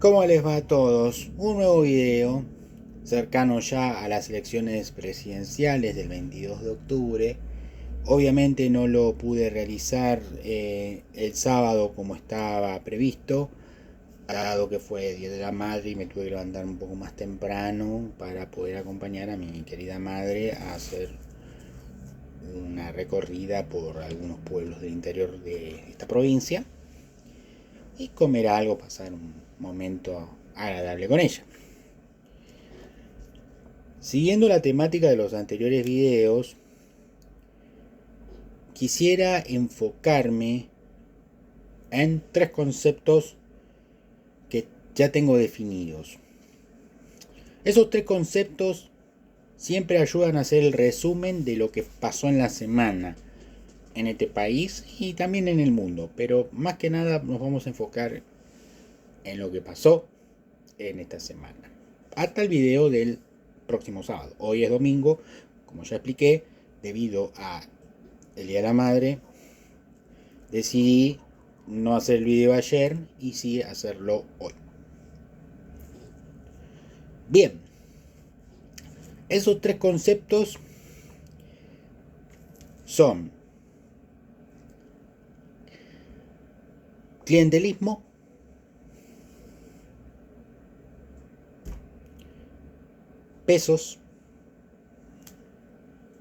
¿Cómo les va a todos? Un nuevo video cercano ya a las elecciones presidenciales del 22 de octubre. Obviamente no lo pude realizar el sábado como estaba previsto, dado que fue Día de la Madre y me tuve que levantar un poco más temprano para poder acompañar a mi querida madre a hacer una recorrida por algunos pueblos del interior de esta provincia y comer algo, pasar un momento agradable con ella. Siguiendo la temática de los anteriores videos, quisiera enfocarme en tres conceptos que ya tengo definidos. Esos tres conceptos siempre ayudan a hacer el resumen de lo que pasó en la semana en este país y también en el mundo, pero más que nada nos vamos a enfocar en lo que pasó en esta semana. Hasta el video del próximo sábado. Hoy es domingo, como ya expliqué, debido a el Día de la Madre, decidí no hacer el video ayer y sí hacerlo hoy. Bien, esos tres conceptos son clientelismo, pesos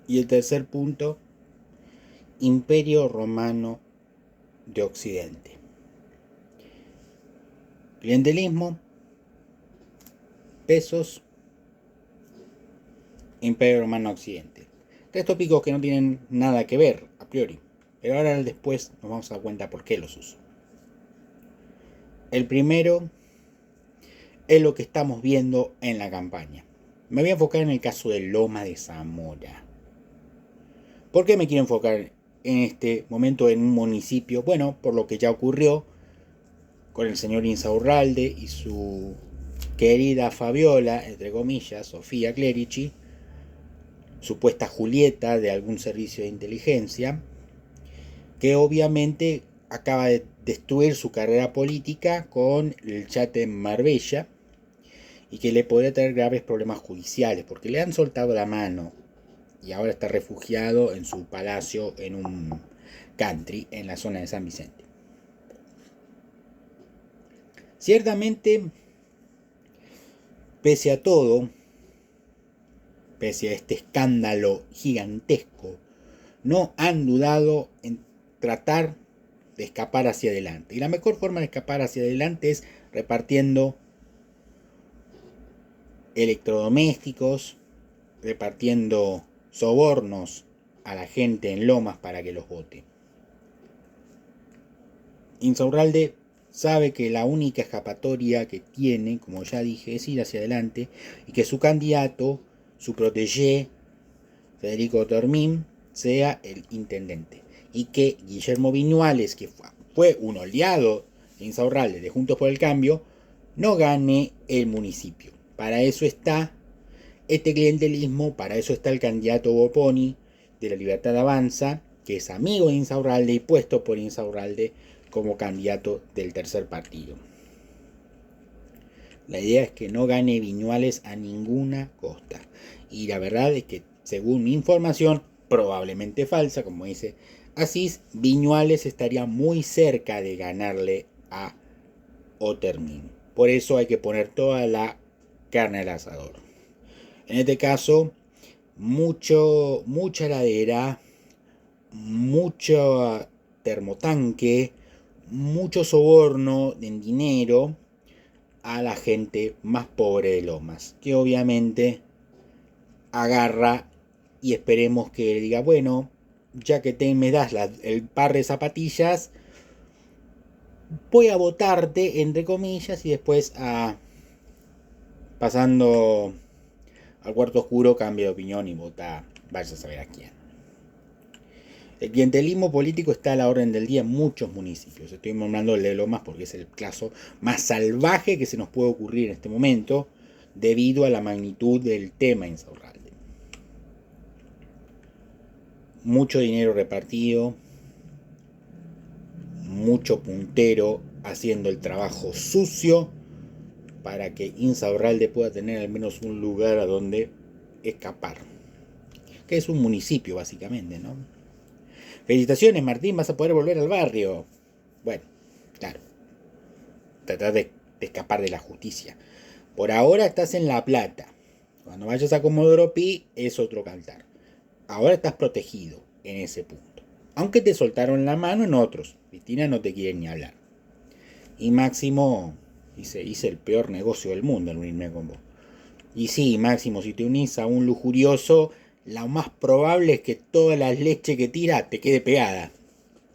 y el tercer punto, Imperio Romano de Occidente. Clientelismo, pesos, Imperio Romano Occidente. Tres tópicos que no tienen nada que ver a priori, pero ahora después nos vamos a dar cuenta por qué los uso. El primero es lo que estamos viendo en la campaña. Me voy a enfocar en el caso de Loma de Zamora. ¿Por qué me quiero enfocar en este momento en un municipio? Bueno, por lo que ya ocurrió con el señor Insaurralde y su querida Fabiola, entre comillas, Sofía Clerici, supuesta Julieta de algún servicio de inteligencia, que obviamente acaba de destruir su carrera política con el chat en Marbella y que le podría traer graves problemas judiciales porque le han soltado la mano y ahora está refugiado en su palacio en un country en la zona de San Vicente. Ciertamente, pese a todo, pese a este escándalo gigantesco, no han dudado en tratar de escapar hacia adelante. Y la mejor forma de escapar hacia adelante es repartiendo electrodomésticos, repartiendo sobornos a la gente en Lomas para que los vote. Insaurralde sabe que la única escapatoria que tiene, como ya dije, es ir hacia adelante y que su candidato, su protégé, Federico Termín, sea el intendente. Y que Guillermo Viñuales, que fue un aliado de Insaurralde de Juntos por el Cambio, no gane el municipio. Para eso está este clientelismo, para eso está el candidato Boponi de la Libertad Avanza, que es amigo de Insaurralde y puesto por Insaurralde como candidato del tercer partido. La idea es que no gane Viñuales a ninguna costa. Y la verdad es que, según mi información, probablemente falsa, como dice Asís, Viñuales estaría muy cerca de ganarle a Otermin. Por eso hay que poner toda la carne al asador. En este caso, mucha heladera, mucho termotanque, mucho soborno en dinero a la gente más pobre de Lomas, que obviamente agarra y esperemos que diga, bueno, ya que me das el par de zapatillas, voy a votarte, entre comillas, y después pasando al cuarto oscuro cambia de opinión y vota, vaya a saber a quién. El clientelismo político está a la orden del día en muchos municipios. Estoy nombrando el de Lomas porque es el caso más salvaje que se nos puede ocurrir en este momento debido a la magnitud del tema Insaurralde. Mucho dinero repartido, mucho puntero haciendo el trabajo sucio para que Insaurralde pueda tener al menos un lugar a donde escapar. Que es un municipio, básicamente, ¿no? Felicitaciones, Martín, vas a poder volver al barrio. Bueno, claro. Tratar de escapar de la justicia. Por ahora estás en La Plata. Cuando vayas a Comodoro Pi es otro cantar. Ahora estás protegido en ese punto. Aunque te soltaron la mano en otros. Cristina no te quiere ni hablar. Y Máximo, hice el peor negocio del mundo al unirme con vos. Y sí, Máximo, si te unís a un lujurioso, lo más probable es que toda la leche que tira te quede pegada.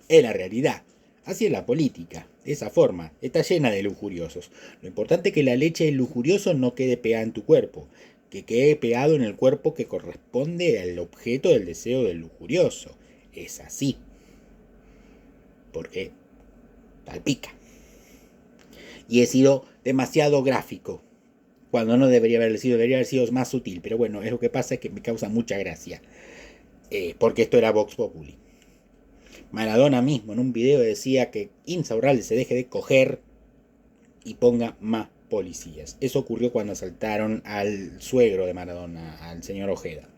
Es la realidad. Así es la política. De esa forma. Está llena de lujuriosos. Lo importante es que la leche del lujurioso no quede pegada en tu cuerpo. Que quede pegado en el cuerpo que corresponde al objeto del deseo del lujurioso. Es así. Porque salpica. Y he sido demasiado gráfico. Cuando no debería haber sido más sutil. Pero bueno, es lo que pasa, es que me causa mucha gracia. Porque esto era Vox Populi. Maradona mismo en un video decía que Insaurralde se deje de coger y ponga más policías. Eso ocurrió cuando asaltaron al suegro de Maradona, al señor Ojeda.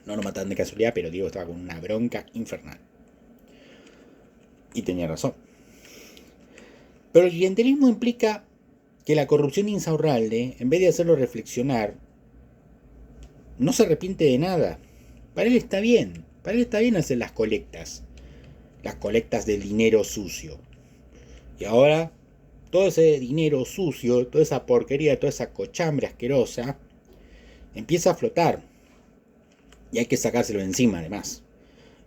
No lo mataron de casualidad, pero Diego estaba con una bronca infernal. Y tenía razón. Pero el clientelismo implica que la corrupción de Insaurralde, en vez de hacerlo reflexionar, no se arrepiente de nada. Para él está bien. Para él está bien hacer las colectas. Las colectas del dinero sucio. Y ahora, todo ese dinero sucio, toda esa porquería, toda esa cochambre asquerosa, empieza a flotar. Y hay que sacárselo de encima, además.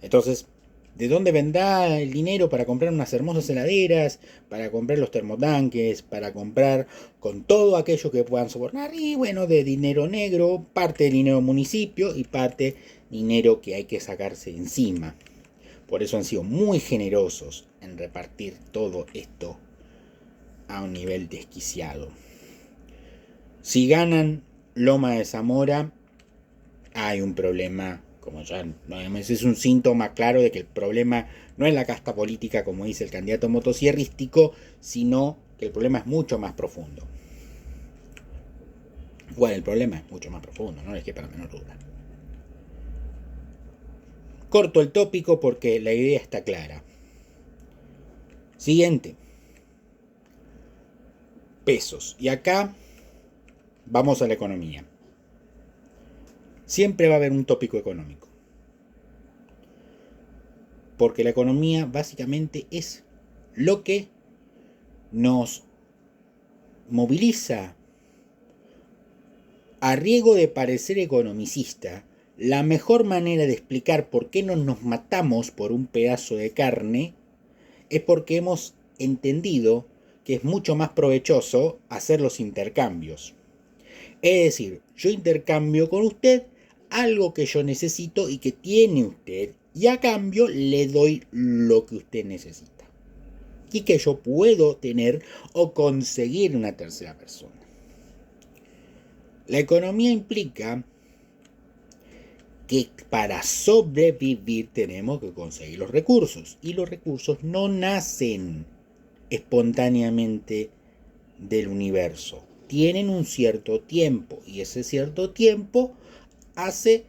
Entonces, ¿de dónde vendrá el dinero para comprar unas hermosas heladeras, para comprar los termotanques, para comprar con todo aquello que puedan sobornar? Y bueno, de dinero negro, parte de dinero municipio y parte dinero que hay que sacarse de encima. Por eso han sido muy generosos en repartir todo esto a un nivel desquiciado. Si ganan Loma de Zamora, hay un problema, como ya es un síntoma claro de que el problema no es la casta política, como dice el candidato motosierrístico, sino que el problema es mucho más profundo. Bueno, el problema es mucho más profundo, no les quepa la menor duda. Corto el tópico porque la idea está clara. Siguiente. Pesos. Y acá vamos a la economía. Siempre va a haber un tópico económico. Porque la economía básicamente es lo que nos moviliza. A riesgo de parecer economicista, la mejor manera de explicar por qué no nos matamos por un pedazo de carne es porque hemos entendido que es mucho más provechoso hacer los intercambios. Es decir, yo intercambio con usted algo que yo necesito y que tiene usted, y a cambio le doy lo que usted necesita y que yo puedo tener o conseguir una tercera persona. La economía implica que para sobrevivir tenemos que conseguir los recursos, y los recursos no nacen espontáneamente del universo. Tienen un cierto tiempo, y ese cierto tiempo hace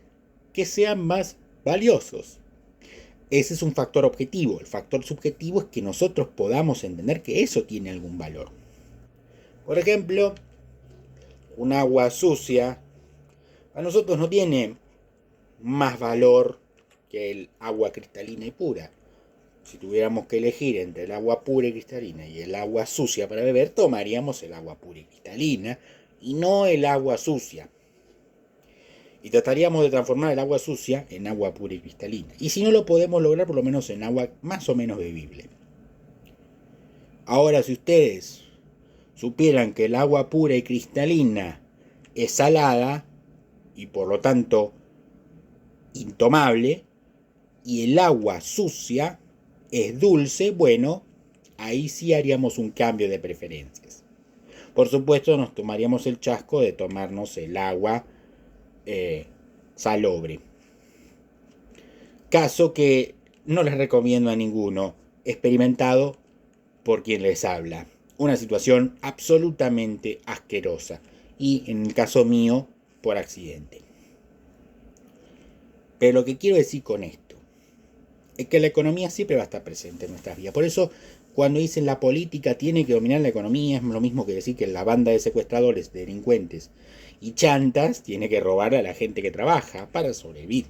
que sean más valiosos. Ese es un factor objetivo. El factor subjetivo es que nosotros podamos entender que eso tiene algún valor. Por ejemplo, un agua sucia a nosotros no tiene más valor que el agua cristalina y pura. Si tuviéramos que elegir entre el agua pura y cristalina y el agua sucia para beber, tomaríamos el agua pura y cristalina y no el agua sucia. Y trataríamos de transformar el agua sucia en agua pura y cristalina. Y si no lo podemos lograr, por lo menos en agua más o menos bebible. Ahora, si ustedes supieran que el agua pura y cristalina es salada y por lo tanto intomable, y el agua sucia es dulce, bueno, ahí sí haríamos un cambio de preferencias. Por supuesto, nos tomaríamos el chasco de tomarnos el agua salobre. Caso que no les recomiendo a ninguno, experimentado por quien les habla. una situación absolutamente asquerosa. Y en el caso mío, por accidente. Pero lo que quiero decir con esto es que la economía siempre va a estar presente en nuestras vidas. Por eso, cuando dicen la política tiene que dominar la economía, es lo mismo que decir que la banda de secuestradores, de delincuentes y chantas tiene que robar a la gente que trabaja para sobrevivir.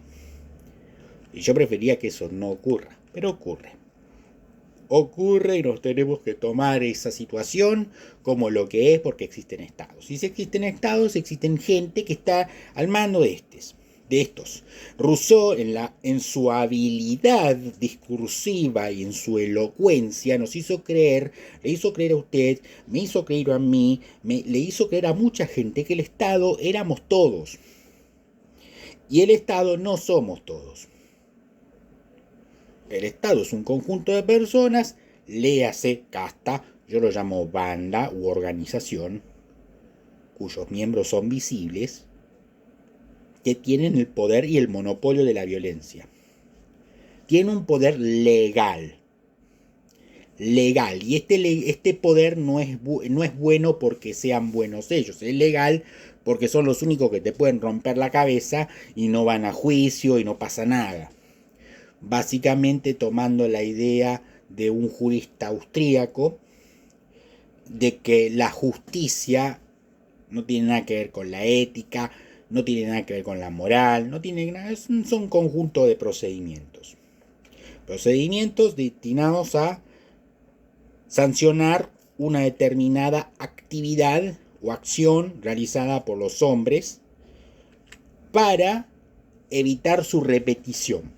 Y yo prefería que eso no ocurra, pero ocurre. Ocurre y nos tenemos que tomar esa situación como lo que es, porque existen estados. Y si existen estados, existen gente que está al mando de estos. Rousseau, en su habilidad discursiva y en su elocuencia, nos hizo creer, le hizo creer a usted, me hizo creer a mí, le hizo creer a mucha gente que el Estado éramos todos. Y el Estado no somos todos. El Estado es un conjunto de personas, léase casta, yo lo llamo banda u organización, cuyos miembros son visibles, que tienen el poder y el monopolio de la violencia. Tienen un poder legal. Y este poder no es bueno porque sean buenos ellos. Es legal porque son los únicos que te pueden romper la cabeza y no van a juicio y no pasa nada. Básicamente tomando la idea de un jurista austríaco de que la justicia no tiene nada que ver con la ética, no tiene nada que ver con la moral, no tiene nada, son un conjunto de procedimientos. Procedimientos destinados a sancionar una determinada actividad o acción realizada por los hombres para evitar su repetición.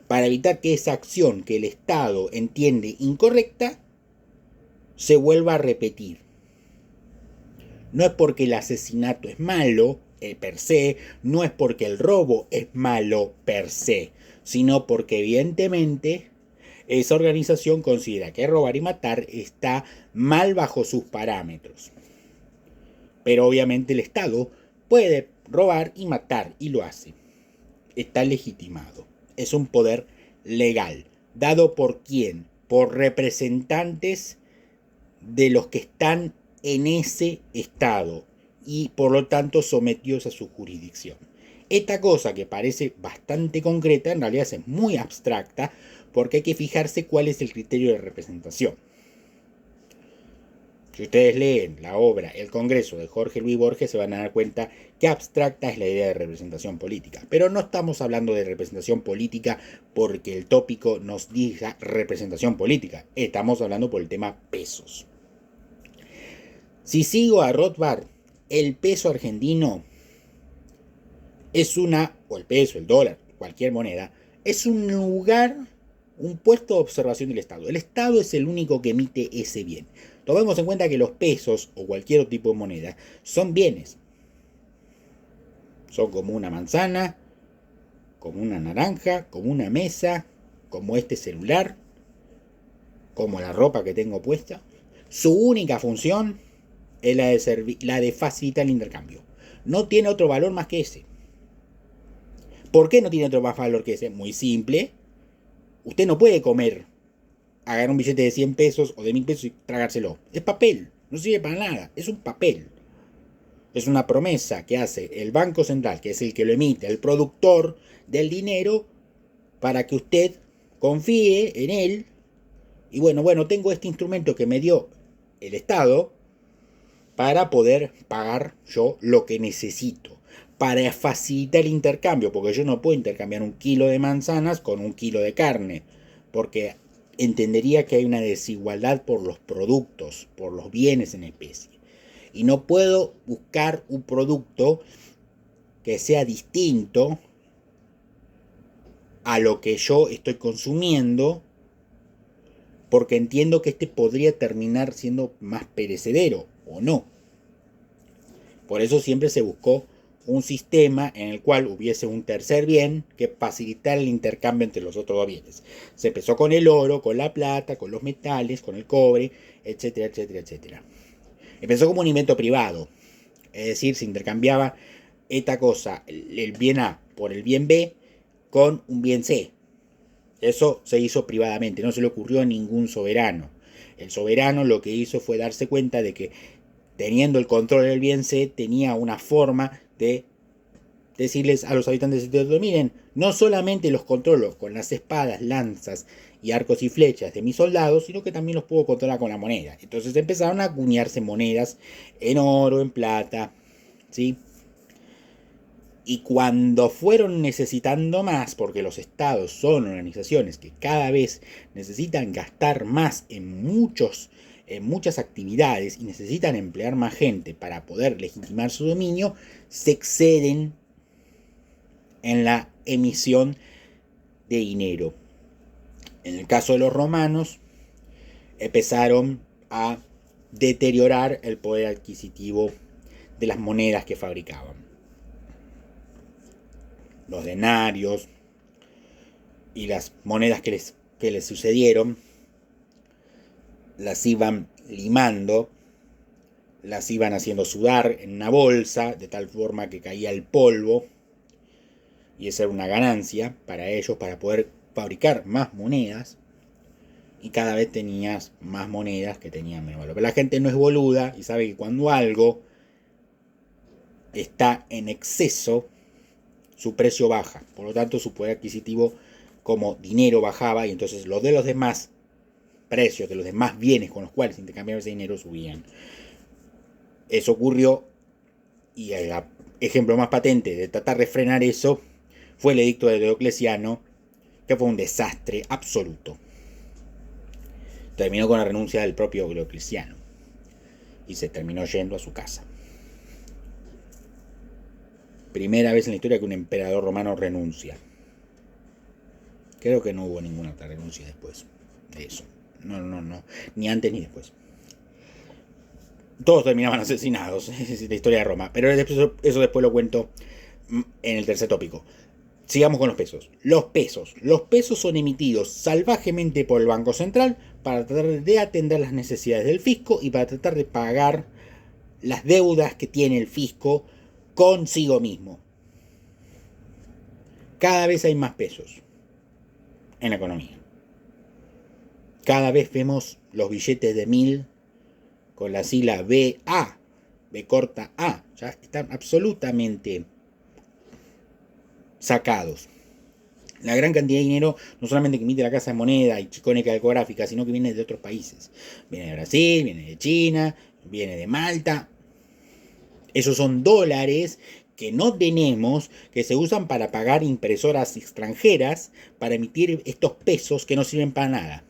Para evitar que esa acción que el Estado entiende incorrecta se vuelva a repetir. No es porque el asesinato es malo per se, no es porque el robo es malo per se, sino porque evidentemente esa organización considera que robar y matar está mal bajo sus parámetros. Pero obviamente el Estado puede robar y matar y lo hace. Está legitimado. Es un poder legal. ¿Dado por quién? Por representantes de los que están en ese estado y por lo tanto sometidos a su jurisdicción. Esta cosa que parece bastante concreta en realidad es muy abstracta porque hay que fijarse cuál es el criterio de representación. Si ustedes leen la obra El Congreso de Jorge Luis Borges se van a dar cuenta que abstracta es la idea de representación política. Pero no estamos hablando de representación política porque el tópico nos diga representación política. Estamos hablando por el tema pesos. Si sigo a Rothbard, el peso argentino es o el peso, el dólar, cualquier moneda, es un lugar, un puesto de observación del Estado. El Estado es el único que emite ese bien. Tomemos en cuenta que los pesos o cualquier otro tipo de moneda son bienes. Son como una manzana, como una naranja, como una mesa, como este celular, como la ropa que tengo puesta. Su única función es la de facilitar el intercambio. No tiene otro valor más que ese. ¿Por qué no tiene otro más valor que ese? Muy simple. Usted no puede agarrar un billete de 100 pesos o de 1000 pesos y tragárselo. Es papel, no sirve para nada, es un papel. Es una promesa que hace el Banco Central, que es el que lo emite, el productor del dinero, para que usted confíe en él. Y bueno, tengo este instrumento que me dio el Estado para poder pagar yo lo que necesito, para facilitar el intercambio, porque yo no puedo intercambiar 1 kilo de manzanas con 1 kilo de carne, porque entendería que hay una desigualdad por los productos, por los bienes en especie. Y no puedo buscar un producto que sea distinto a lo que yo estoy consumiendo, porque entiendo que este podría terminar siendo más perecedero o no. Por eso siempre se buscó un sistema en el cual hubiese un tercer bien que facilitara el intercambio entre los otros dos bienes. Se empezó con el oro, con la plata, con los metales, con el cobre, etcétera, etcétera, etcétera. Empezó como un invento privado, es decir, se intercambiaba esta cosa, el bien A por el bien B con un bien C. Eso se hizo privadamente, no se le ocurrió a ningún soberano. El soberano lo que hizo fue darse cuenta de que teniendo el control del bien se tenía una forma de decirles a los habitantes del territorio, miren, no solamente los controlo con las espadas, lanzas y arcos y flechas de mis soldados, sino que también los puedo controlar con la moneda. Entonces empezaron a acuñarse monedas en oro, en plata, ¿sí? Y cuando fueron necesitando más, porque los estados son organizaciones que cada vez necesitan gastar más en muchas actividades y necesitan emplear más gente para poder legitimar su dominio, se exceden en la emisión de dinero. En el caso de los romanos, empezaron a deteriorar el poder adquisitivo de las monedas que fabricaban. Los denarios y las monedas que les sucedieron las iban limando, las iban haciendo sudar en una bolsa de tal forma que caía el polvo, y esa era una ganancia para ellos para poder fabricar más monedas, y cada vez tenías más monedas que tenían menos valor. Pero la gente no es boluda y sabe que cuando algo está en exceso, su precio baja, por lo tanto su poder adquisitivo como dinero bajaba, y entonces los de los demás precios, de los demás bienes con los cuales intercambiaba ese dinero subían. Eso ocurrió, y el ejemplo más patente de tratar de frenar eso fue el edicto de Diocleciano, que fue un desastre absoluto. Terminó con la renuncia del propio Diocleciano y se terminó yendo a su casa. Primera vez en la historia que un emperador romano renuncia. Creo que no hubo ninguna otra renuncia después de eso. No. Ni antes ni después. Todos terminaban asesinados. Es la historia de Roma. Pero eso después lo cuento en el tercer tópico. Sigamos con los pesos. Los pesos son emitidos salvajemente por el Banco Central para tratar de atender las necesidades del fisco y para tratar de pagar las deudas que tiene el fisco consigo mismo. Cada vez hay más pesos en la economía. Cada vez vemos los billetes de 1000 con la sigla BA, B corta A. Ya están absolutamente sacados. La gran cantidad de dinero no solamente que emite la Casa de Moneda y Chicone Calcográfica, sino que viene de otros países. Viene de Brasil, viene de China, viene de Malta. Esos son dólares que no tenemos, que se usan para pagar impresoras extranjeras, para emitir estos pesos que no sirven para nada.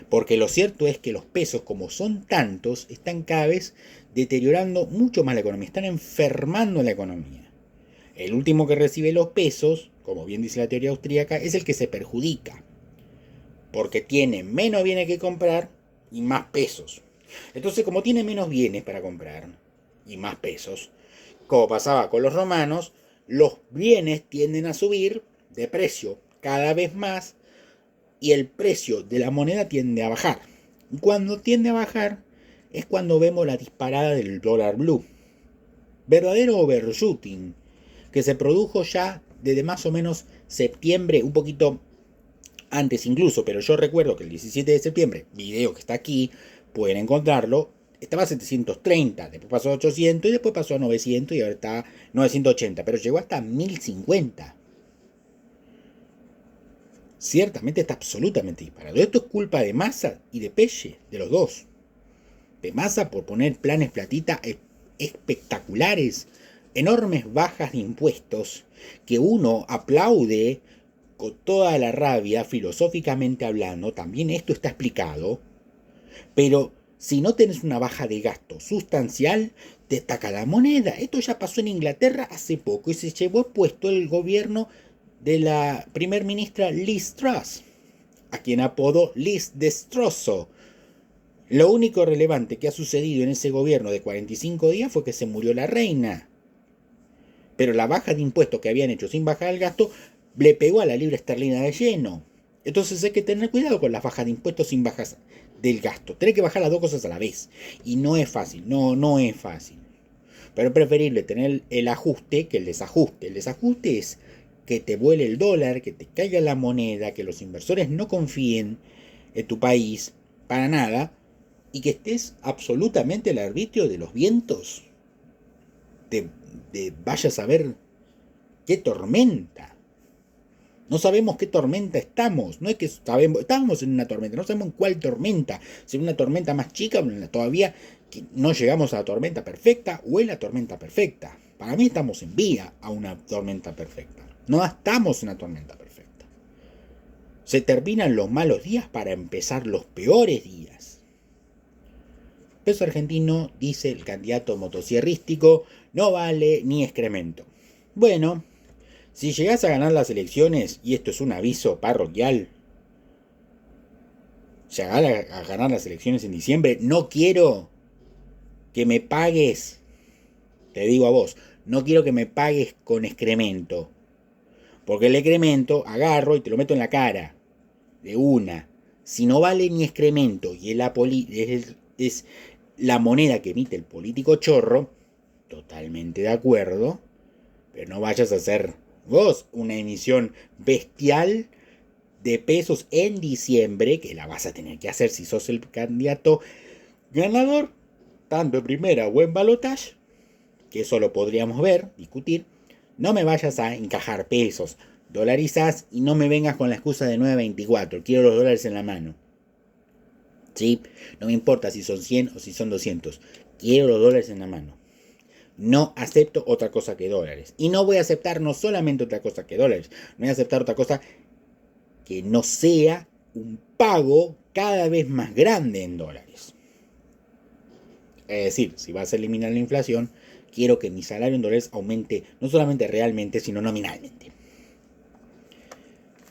Porque lo cierto es que los pesos, como son tantos, están cada vez deteriorando mucho más la economía, están enfermando la economía. El último que recibe los pesos, como bien dice la teoría austríaca, es el que se perjudica, porque tiene menos bienes que comprar y más pesos. Entonces, como tiene menos bienes para comprar y más pesos, como pasaba con los romanos, los bienes tienden a subir de precio cada vez más y el precio de la moneda tiende a bajar. Y cuando tiende a bajar es cuando vemos la disparada del dólar blue. Verdadero overshooting que se produjo ya desde más o menos septiembre, un poquito antes incluso, pero yo recuerdo que el 17 de septiembre, video que está aquí, pueden encontrarlo, estaba a 730, después pasó a 800 y después pasó a 900 y ahora está 980, pero llegó hasta 1050. Ciertamente está absolutamente disparado. Esto es culpa de Massa y de Pelle, de los dos. De Massa por poner planes platita espectaculares, enormes bajas de impuestos que uno aplaude con toda la rabia, filosóficamente hablando. También esto está explicado, pero si no tenés una baja de gasto sustancial, destaca la moneda. Esto ya pasó en Inglaterra hace poco y se llevó puesto el gobierno de la primer ministra Liz Truss, a quien apodó Liz Destrozo. Lo único relevante que ha sucedido en ese gobierno de 45 días fue que se murió la reina. Pero la baja de impuestos que habían hecho sin bajar el gasto le pegó a la libra esterlina de lleno. Entonces hay que tener cuidado con las bajas de impuestos sin bajas del gasto. Tenés que bajar las dos cosas a la vez. Y no es fácil, no es fácil. Pero es preferible tener el ajuste que el desajuste. El desajuste es que te vuele el dólar, que te caiga la moneda, que los inversores no confíen en tu país, para nada, y que estés absolutamente al arbitrio de los vientos, de vaya a saber qué tormenta. No sabemos qué tormenta estamos, no es que sabemos, estamos en una tormenta, no sabemos en cuál tormenta, si es una tormenta más chica, todavía que no llegamos a la tormenta perfecta o es la tormenta perfecta. Para mí estamos en vía a una tormenta perfecta, no estamos en una tormenta perfecta. Se terminan los malos días para empezar los peores días. Peso argentino, dice el candidato motosierrístico, no vale ni excremento. Bueno, si llegás a ganar las elecciones, y esto es un aviso parroquial, llegar a ganar las elecciones en diciembre, no quiero que me pagues, te digo a vos, no quiero que me pagues con excremento. Porque el excremento agarro y te lo meto en la cara, de una. Si no vale ni excremento y es la moneda que emite el político chorro, totalmente de acuerdo, pero no vayas a hacer vos una emisión bestial de pesos en diciembre, que la vas a tener que hacer si sos el candidato ganador, tanto en primera o en balotaje, que eso lo podríamos ver, discutir. No me vayas a encajar pesos, dolarizás y no me vengas con la excusa de 9.24, quiero los dólares en la mano. ¿Sí? No me importa si son 100 o si son 200, quiero los dólares en la mano. No acepto otra cosa que dólares. Y no voy a aceptar no solamente otra cosa que dólares, no voy a aceptar otra cosa que no sea un pago cada vez más grande en dólares. Es decir, si vas a eliminar la inflación, quiero que mi salario en dólares aumente no solamente realmente, sino nominalmente.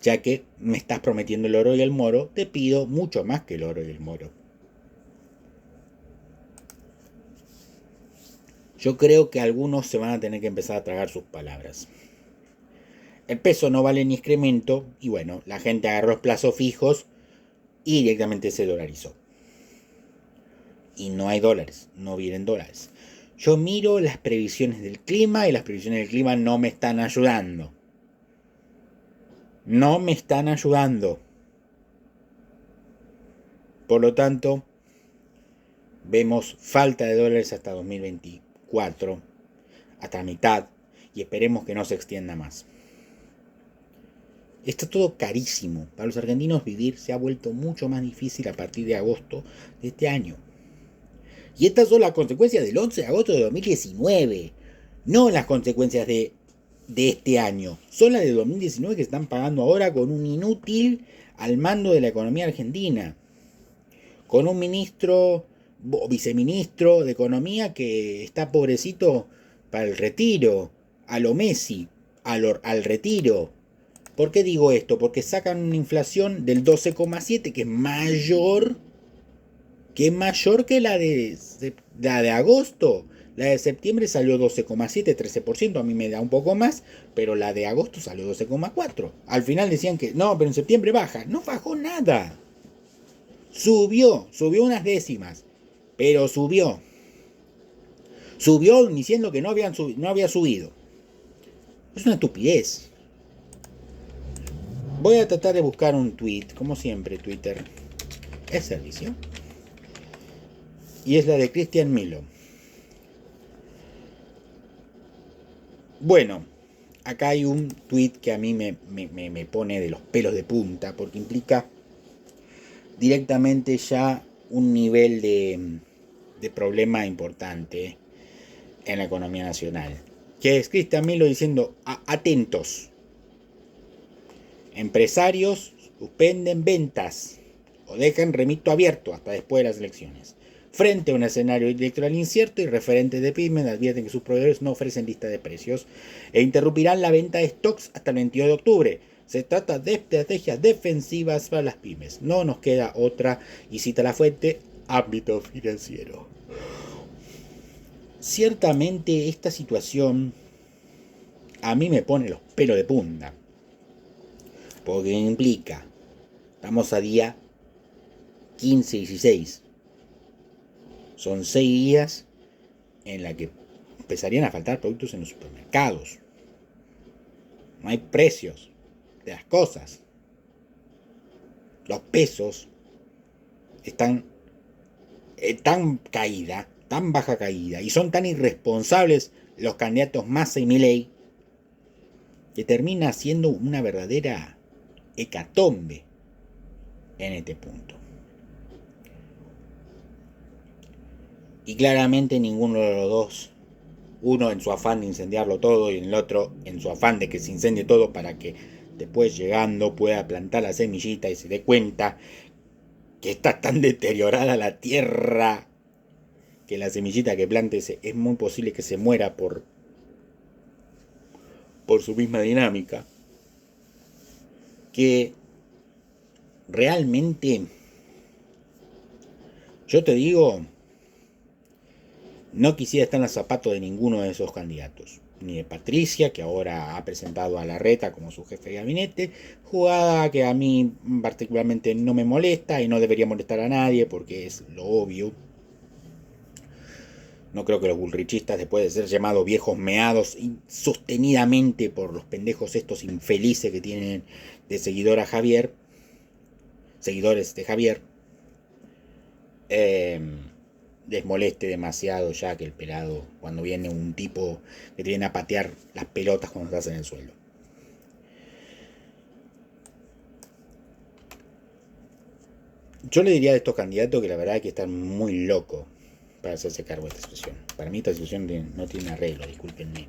Ya que me estás prometiendo el oro y el moro, te pido mucho más que el oro y el moro. Yo creo que algunos se van a tener que empezar a tragar sus palabras. El peso no vale ni excremento y bueno, la gente agarró los plazos fijos y directamente se dolarizó. Y no hay dólares, no vienen dólares. Yo miro las previsiones del clima y las previsiones del clima no me están ayudando. No me están ayudando. Por lo tanto, vemos falta de dólares hasta 2024, hasta la mitad, y esperemos que no se extienda más. Está todo carísimo. Para los argentinos vivir se ha vuelto mucho más difícil a partir de agosto de este año. Y estas son las consecuencias del 11 de agosto de 2019, no las consecuencias de este año. Son las de 2019 que están pagando ahora con un inútil al mando de la economía argentina. Con un ministro o viceministro de economía que está pobrecito para el retiro, a lo Messi, al retiro. ¿Por qué digo esto? Porque sacan una inflación del 12,7 que es mayor que la de agosto. La de septiembre salió 12,7, 13%, a mí me da un poco más, pero la de agosto salió 12,4. Al final decían que no, pero en septiembre baja. No bajó nada. Subió unas décimas, pero subió. Subió diciendo que no había subido. Es una estupidez. Voy a tratar de buscar un tweet, como siempre Twitter es servicio. Y es la de Cristian Milo. Bueno, acá hay un tweet que a mí me pone de los pelos de punta, porque implica directamente ya un nivel de problema importante en la economía nacional. Que es Cristian Milo diciendo, atentos, empresarios suspenden ventas o dejan remito abierto hasta después de las elecciones. Frente a un escenario electoral incierto y referentes de pymes advierten que sus proveedores no ofrecen lista de precios e interrumpirán la venta de stocks hasta el 22 de octubre. Se trata de estrategias defensivas para las pymes. No nos queda otra, y cita la fuente, ámbito financiero. Ciertamente esta situación a mí me pone los pelos de punta. Porque implica, estamos a día 15 y 16. Son 6 días en la que empezarían a faltar productos en los supermercados. No hay precios de las cosas. Los pesos están tan caída, tan baja caída, y son tan irresponsables los candidatos Massa y Milei, que termina siendo una verdadera hecatombe en este punto. Y claramente ninguno de los dos, uno en su afán de incendiarlo todo y el otro en su afán de que se incendie todo para que después llegando pueda plantar la semillita y se dé cuenta que está tan deteriorada la tierra que la semillita que plante es muy posible que se muera por su misma dinámica, que realmente, yo te digo, no quisiera estar en los zapatos de ninguno de esos candidatos, ni de Patricia, que ahora ha presentado a Larreta como su jefe de gabinete, jugada que a mí particularmente no me molesta y no debería molestar a nadie porque es lo obvio. No creo que los bullrichistas, después de ser llamados viejos meados sostenidamente por los pendejos estos infelices que tienen de seguidores de Javier, les moleste demasiado ya que el pelado, cuando viene un tipo que te viene a patear las pelotas cuando estás en el suelo. Yo le diría a estos candidatos que la verdad es que están muy locos para hacerse cargo de esta situación. Para mí esta situación no tiene arreglo, discúlpenme.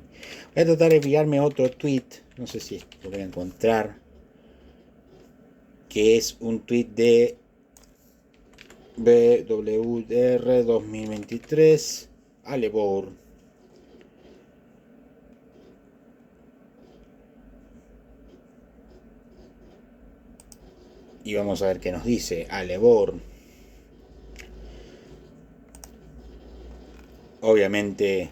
Voy a tratar de enviarme otro tweet, no sé si lo voy a encontrar, que es un tweet de BWR 2023, Alebor. Y vamos a ver qué nos dice Alebor. Obviamente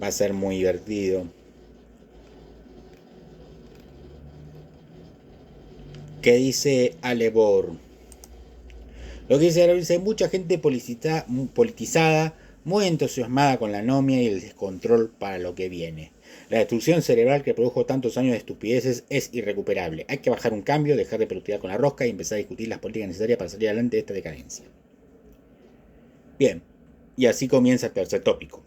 va a ser muy divertido. ¿Qué dice Alebor? Lo que dice mucha gente politizada, muy entusiasmada con la anomia y el descontrol para lo que viene. La destrucción cerebral que produjo tantos años de estupideces es irrecuperable. Hay que bajar un cambio, dejar de pelotear con la rosca y empezar a discutir las políticas necesarias para salir adelante de esta decadencia. Bien, y así comienza el tercer tópico.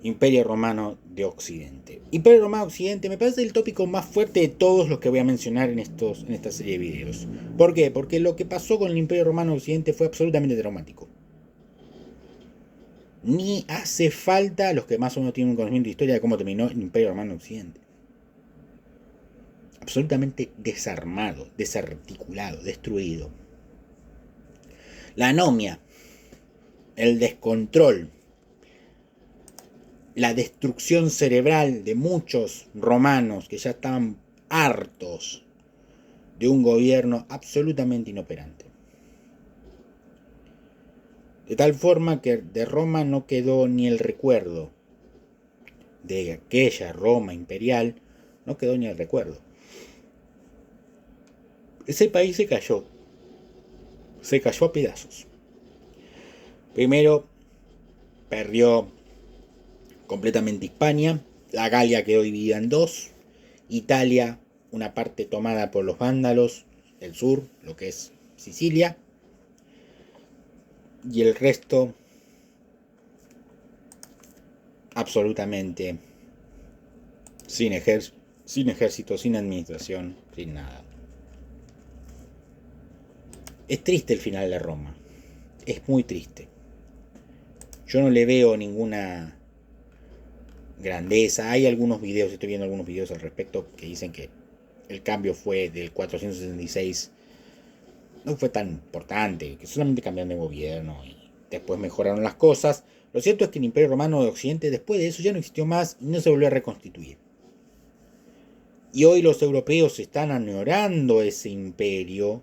Imperio Romano de Occidente. Imperio Romano de Occidente me parece el tópico más fuerte de todos los que voy a mencionar en esta serie de videos. ¿Por qué? Porque lo que pasó con el Imperio Romano de Occidente fue absolutamente traumático. Ni hace falta, los que más o menos tienen un conocimiento de historia, de cómo terminó el Imperio Romano de Occidente. Absolutamente desarmado, desarticulado, destruido. La anomia, el descontrol, la destrucción cerebral de muchos romanos que ya estaban hartos de un gobierno absolutamente inoperante. De tal forma que de Roma no quedó ni el recuerdo. De aquella Roma imperial no quedó ni el recuerdo. Ese país se cayó a pedazos. Primero perdió completamente Hispania, la Galia quedó dividida en dos, Italia, una parte tomada por los vándalos, el sur, lo que es Sicilia, y el resto absolutamente sin ejército, sin administración, sin nada. Es triste el final de Roma, es muy triste. Yo no le veo ninguna grandeza. Hay algunos videos, estoy viendo algunos videos al respecto que dicen que el cambio fue del 466, no fue tan importante, que solamente cambiaron de gobierno y después mejoraron las cosas. Lo cierto es que el Imperio Romano de Occidente después de eso ya no existió más y no se volvió a reconstituir. Y hoy los europeos están añorando ese imperio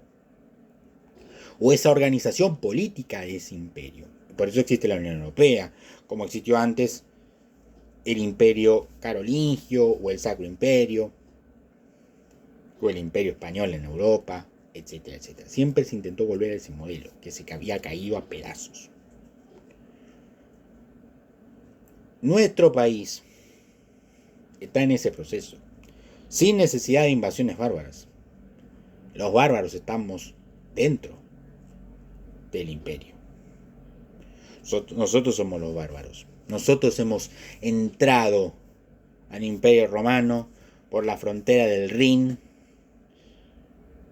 o esa organización política de ese imperio. Por eso existe la Unión Europea, como existió antes el Imperio Carolingio o el Sacro Imperio o el Imperio Español en Europa, etcétera, etcétera. Siempre se intentó volver a ese modelo que se había caído a pedazos. Nuestro país está en ese proceso, sin necesidad de invasiones bárbaras. Los bárbaros estamos dentro del imperio. Nosotros somos los bárbaros. Nosotros hemos entrado al imperio romano por la frontera del Rin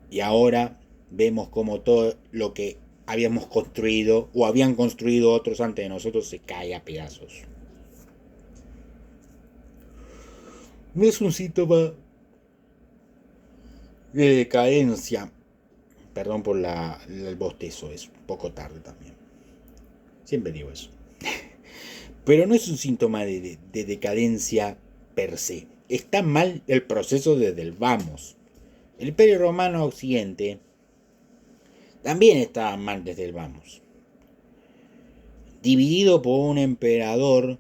y ahora vemos como todo lo que habíamos construido o habían construido otros antes de nosotros se cae a pedazos. No es un síntoma de decadencia. Perdón por el bostezo, es un poco tarde también. Siempre digo eso. Pero no es un síntoma de decadencia per se. Está mal el proceso desde el vamos. El Imperio Romano Occidente también estaba mal desde el vamos. Dividido por un emperador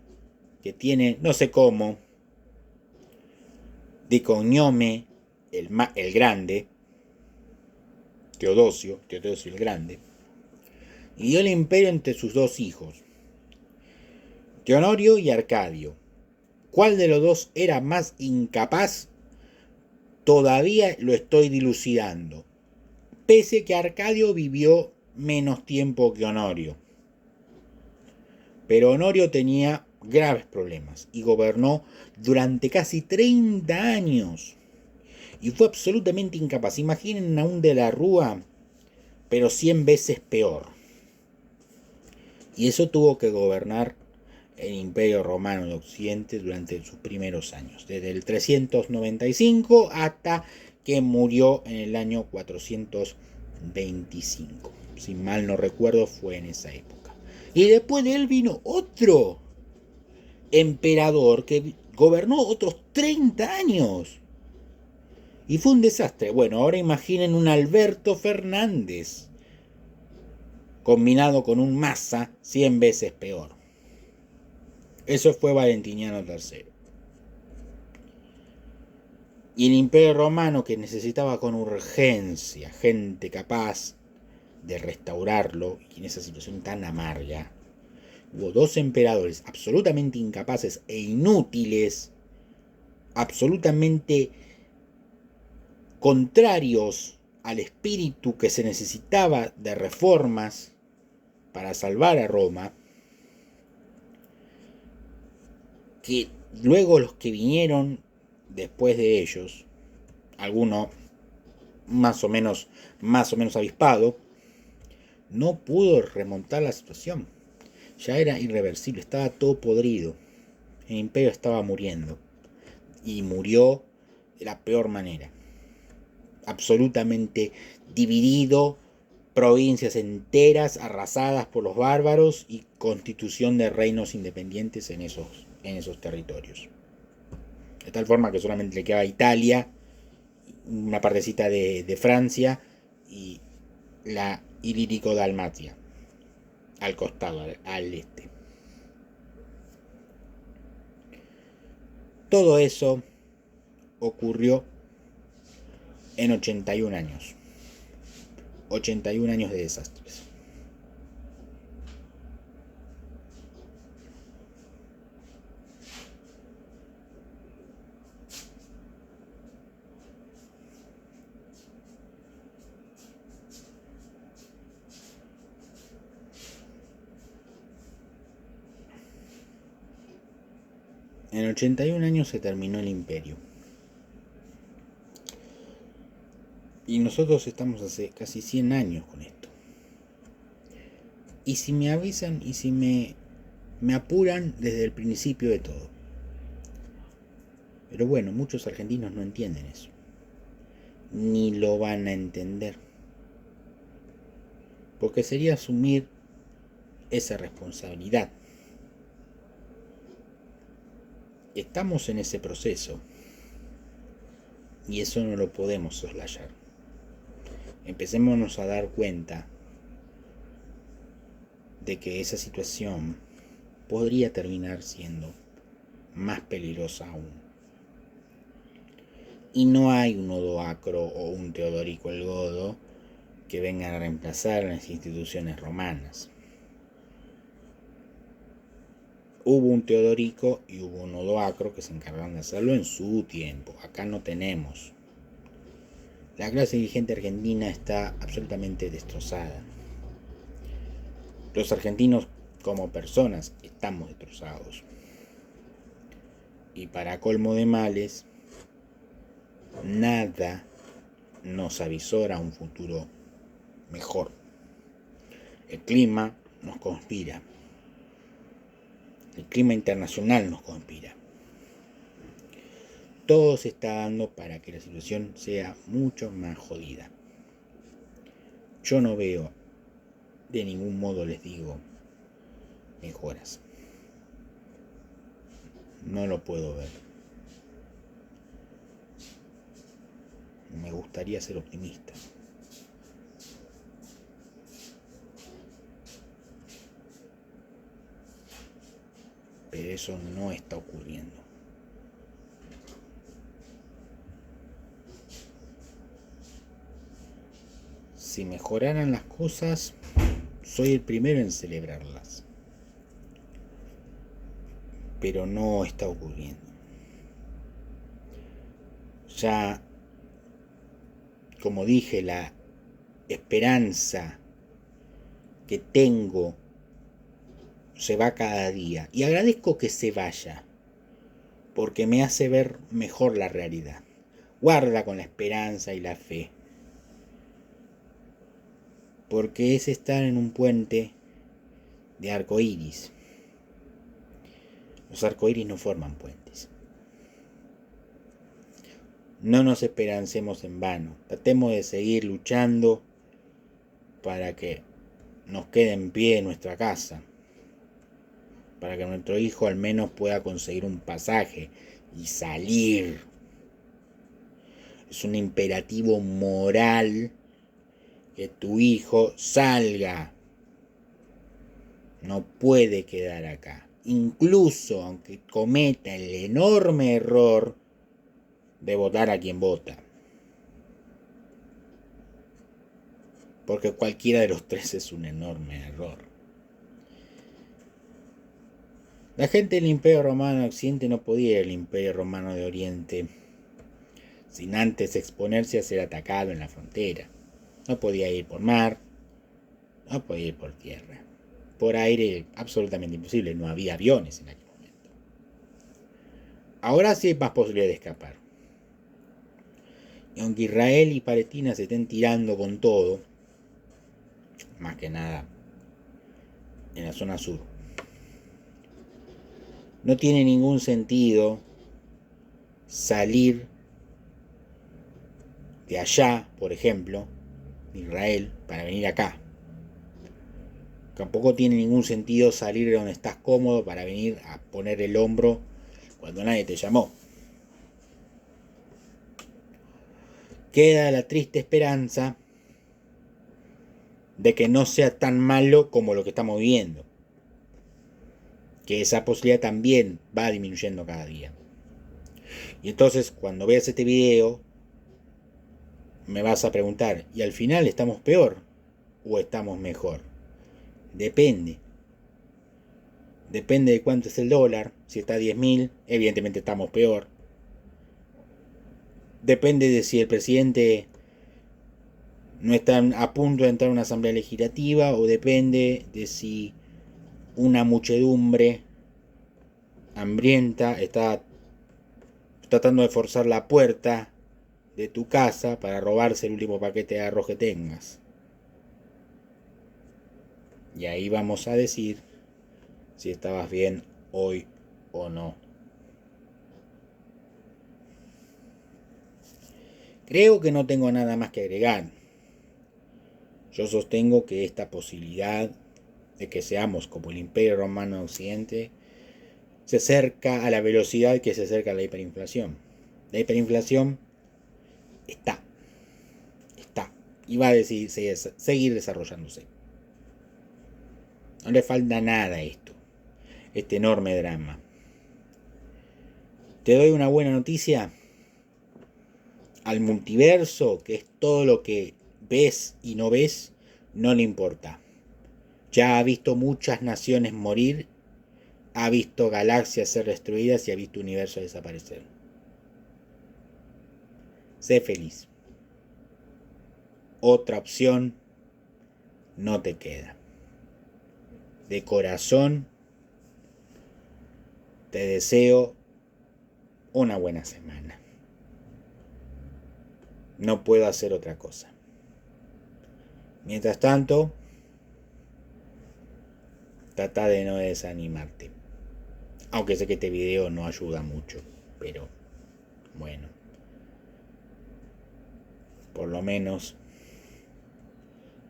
que tiene, no sé cómo, de cognome el Grande, Teodosio el Grande, y dio el imperio entre sus dos hijos, Teonorio y Arcadio. ¿Cuál de los dos era más incapaz? Todavía lo estoy dilucidando, pese que Arcadio vivió menos tiempo que Honorio. Pero Honorio tenía graves problemas y gobernó durante casi 30 años. Y fue absolutamente incapaz. Imaginen a un de la Rúa, pero 100 veces peor. Y eso tuvo que gobernar el Imperio Romano de Occidente durante sus primeros años, desde el 395 hasta que murió en el año 425. Si mal no recuerdo, fue en esa época. Y después de él vino otro emperador que gobernó otros 30 años. Y fue un desastre. Bueno, ahora imaginen un Alberto Fernández combinado con un Massa 100 veces peor. Eso fue Valentiniano III. Y el Imperio Romano, que necesitaba con urgencia gente capaz de restaurarlo, y en esa situación tan amarga, hubo dos emperadores absolutamente incapaces e inútiles, absolutamente contrarios al espíritu que se necesitaba de reformas para salvar a Roma, que luego los que vinieron después de ellos, alguno más o menos avispado, no pudo remontar la situación. Ya era irreversible, estaba todo podrido. El imperio estaba muriendo. Y murió de la peor manera. Absolutamente dividido, provincias enteras arrasadas por los bárbaros y constitución de reinos independientes en esos territorios. De tal forma que solamente le quedaba Italia, una partecita de Francia y la Ilírico-Dalmacia al costado, al este. Todo eso ocurrió en 81 años. 81 años de desastres. En 81 años se terminó el imperio. Y nosotros estamos hace casi 100 años con esto. Y si me avisan y si me apuran desde el principio de todo. Pero bueno, muchos argentinos no entienden eso. Ni lo van a entender. Porque sería asumir esa responsabilidad. Estamos en ese proceso. Y eso no lo podemos soslayar. Empecémonos a dar cuenta de que esa situación podría terminar siendo más peligrosa aún. Y no hay un Odoacro o un Teodorico el Godo que vengan a reemplazar las instituciones romanas. Hubo un Teodorico y hubo un Odoacro que se encargaron de hacerlo en su tiempo. Acá no tenemos. La clase dirigente argentina está absolutamente destrozada. Los argentinos como personas estamos destrozados. Y para colmo de males, nada nos avisora un futuro mejor. El clima nos conspira. El clima internacional nos conspira. Todo se está dando para que la situación sea mucho más jodida. Yo no veo, de ningún modo les digo, mejoras. No lo puedo ver. Me gustaría ser optimista. Pero eso no está ocurriendo. Si mejoraran las cosas, soy el primero en celebrarlas. Pero no está ocurriendo. Ya, como dije, la esperanza que tengo se va cada día. Y agradezco que se vaya, porque me hace ver mejor la realidad. Guarda con la esperanza y la fe, porque es estar en un puente de arcoíris. Los arcoíris no forman puentes. No nos esperancemos en vano. Tratemos de seguir luchando para que nos quede en pie nuestra casa, para que nuestro hijo al menos pueda conseguir un pasaje y salir. Es un imperativo moral que tu hijo salga. No puede quedar acá. Incluso aunque cometa el enorme error de votar a quien vota. Porque cualquiera de los tres es un enorme error. La gente del Imperio Romano de Occidente no podía ir al Imperio Romano de Oriente sin antes exponerse a ser atacado en la frontera. No podía ir por mar, no podía ir por tierra. Por aire, absolutamente imposible, no había aviones en aquel momento. Ahora sí hay más posibilidad de escapar. Y aunque Israel y Palestina se estén tirando con todo, más que nada en la zona sur, no tiene ningún sentido salir de allá, por ejemplo, de Israel, para venir acá. Tampoco tiene ningún sentido salir de donde estás cómodo para venir a poner el hombro cuando nadie te llamó. Queda la triste esperanza de que no sea tan malo como lo que estamos viviendo. Que esa posibilidad también va disminuyendo cada día. Y entonces, cuando veas este video, me vas a preguntar, ¿y al final estamos peor o estamos mejor? Depende. Depende de cuánto es el dólar. Si está a 10.000, evidentemente estamos peor. Depende de si el presidente no está a punto de entrar a una asamblea legislativa, o depende de si una muchedumbre hambrienta está tratando de forzar la puerta de tu casa para robarse el último paquete de arroz que tengas. Y ahí vamos a decir si estabas bien hoy o no. Creo que no tengo nada más que agregar. Yo sostengo que esta posibilidad de que seamos como el Imperio Romano de Occidente se acerca a la velocidad que se acerca a la hiperinflación. La hiperinflación está y va a seguir desarrollándose. No le falta nada a esto, este enorme drama. Te doy una buena noticia. Al multiverso, que es todo lo que ves y no ves, no le importa. Ya ha visto muchas naciones morir, ha visto galaxias ser destruidas y ha visto universos desaparecer. Sé feliz. Otra opción no te queda. de corazón, te deseo una buena semana. No puedo hacer otra cosa. Mientras tanto, trata de no desanimarte. Aunque sé que este video no ayuda mucho, pero bueno, por lo menos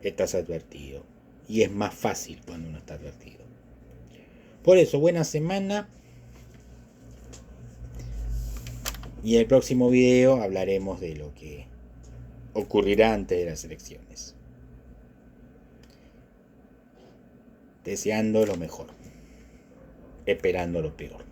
estás advertido. Y es más fácil cuando uno está advertido. Por eso, buena semana. Y en el próximo video hablaremos de lo que ocurrirá antes de las elecciones. Deseando lo mejor, esperando lo peor.